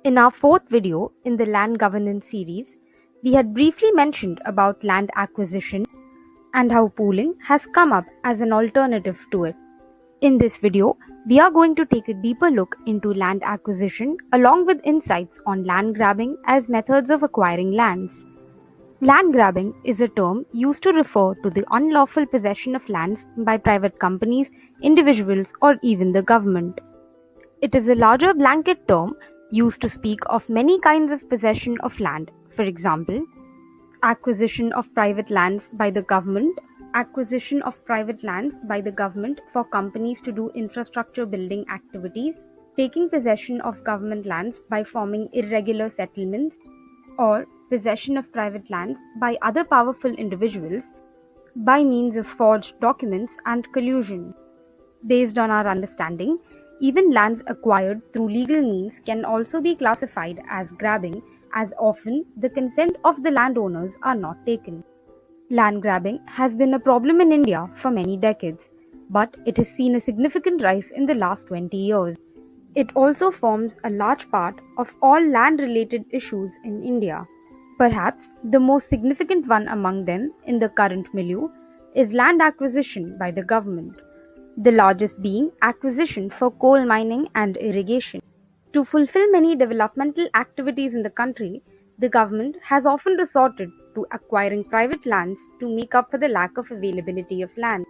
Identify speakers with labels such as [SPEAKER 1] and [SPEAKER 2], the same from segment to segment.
[SPEAKER 1] In our fourth video in the land governance series, we had briefly mentioned about land acquisition and how pooling has come up as an alternative to it. In this video, we are going to take a deeper look into land acquisition along with insights on land grabbing as methods of acquiring lands. Land grabbing is a term used to refer to the unlawful possession of lands by private companies, individuals, or even the government. It is a larger blanket term used to speak of many kinds of possession of land. For example, acquisition of private lands by the government, acquisition of private lands by the government for companies to do infrastructure building activities, taking possession of government lands by forming irregular settlements, or possession of private lands by other powerful individuals by means of forged documents and collusion. Based on our understanding, even lands acquired through legal means can also be classified as grabbing, as often the consent of the landowners are not taken. Land grabbing has been a problem in India for many decades, but it has seen a significant rise in the last 20 years. It also forms a large part of all land-related issues in India. Perhaps the most significant one among them in the current milieu is land acquisition by the government, the largest being acquisition for coal mining and irrigation. To fulfill many developmental activities in the country, the government has often resorted to acquiring private lands to make up for the lack of availability of land.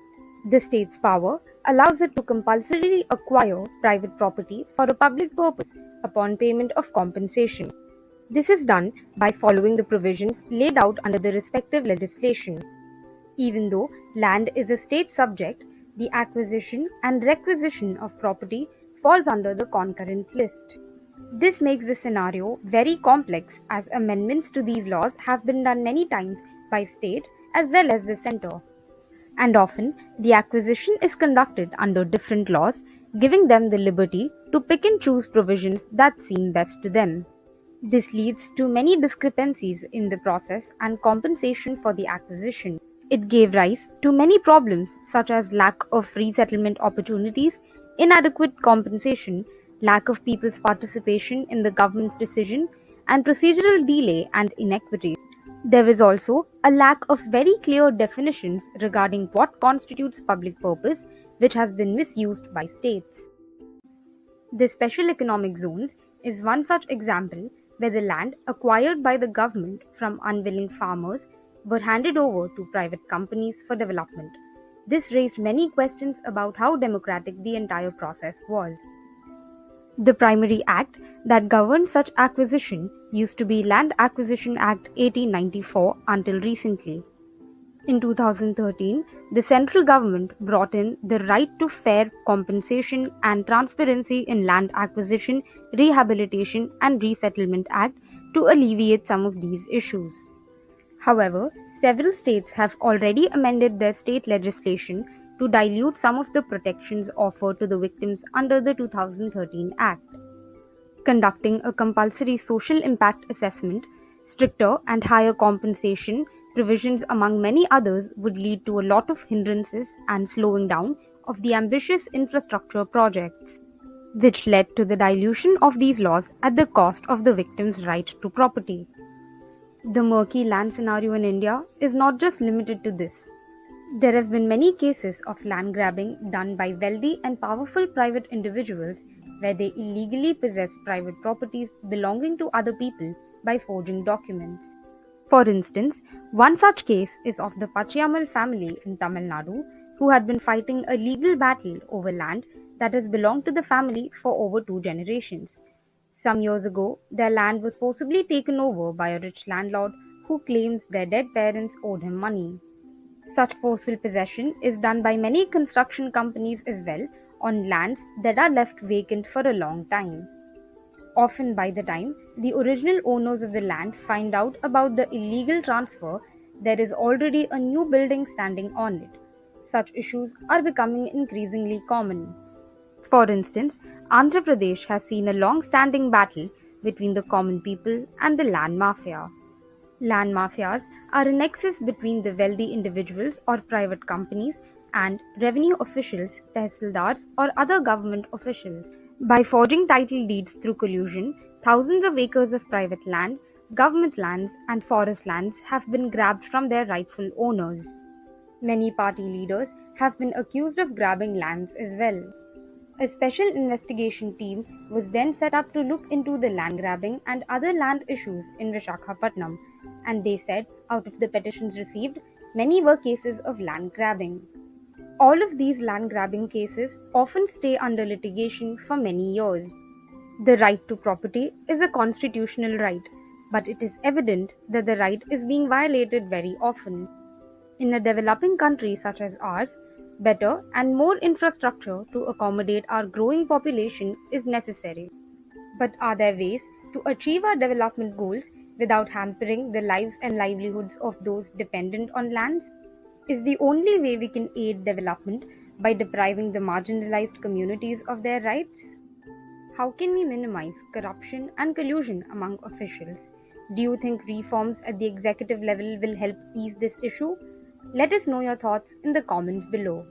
[SPEAKER 1] The state's power allows it to compulsorily acquire private property for a public purpose upon payment of compensation. This is done by following the provisions laid out under the respective legislation. Even though land is a state subject, the acquisition and requisition of property falls under the concurrent list. This makes the scenario very complex as amendments to these laws have been done many times by state as well as the centre. And often, the acquisition is conducted under different laws, giving them the liberty to pick and choose provisions that seem best to them. This leads to many discrepancies in the process and compensation for the acquisition. It gave rise to many problems such as lack of resettlement opportunities, inadequate compensation, lack of people's participation in the government's decision, and procedural delay and inequity. There is also a lack of very clear definitions regarding what constitutes public purpose, which has been misused by states. The special economic zones is one such example where the land acquired by the government from unwilling farmers were handed over to private companies for development. This raised many questions about how democratic the entire process was. The primary act that governed such acquisition used to be Land Acquisition Act 1894 until recently. In 2013, the central government brought in the Right to Fair Compensation and Transparency in Land Acquisition, Rehabilitation and Resettlement Act to alleviate some of these issues. However, several states have already amended their state legislation to dilute some of the protections offered to the victims under the 2013 Act. Conducting a compulsory social impact assessment, stricter and higher compensation provisions among many others would lead to a lot of hindrances and slowing down of the ambitious infrastructure projects, which led to the dilution of these laws at the cost of the victim's right to property. The murky land scenario in India is not just limited to this. There have been many cases of land grabbing done by wealthy and powerful private individuals where they illegally possess private properties belonging to other people by forging documents. For instance, one such case is of the Pachiyamal family in Tamil Nadu who had been fighting a legal battle over land that has belonged to the family for over 2 generations. Some years ago, their land was forcibly taken over by a rich landlord who claims their dead parents owed him money. Such forceful possession is done by many construction companies as well on lands that are left vacant for a long time. Often by the time the original owners of the land find out about the illegal transfer, there is already a new building standing on it. Such issues are becoming increasingly common. For instance, Andhra Pradesh has seen a long-standing battle between the common people and the land mafia. Land mafias are a nexus between the wealthy individuals or private companies and revenue officials, tehsildars, or other government officials. By forging title deeds through collusion, Thousands of acres of private land, government lands, and forest lands have been grabbed from their rightful owners. Many party leaders have been accused of grabbing lands as well. A special investigation team was then set up to look into the land grabbing and other land issues in Visakhapatnam, and they said out of the petitions received, many were cases of land grabbing. All of these land grabbing cases often stay under litigation for many years. The right to property is a constitutional right, but it is evident that the right is being violated very often. In a developing country such as ours, better and more infrastructure to accommodate our growing population is necessary. But are there ways to achieve our development goals without hampering the lives and livelihoods of those dependent on lands? Is the only way we can aid development by depriving the marginalized communities of their rights? How can we minimize corruption and collusion among officials? Do you think reforms at the executive level will help ease this issue? Let us know your thoughts in the comments below.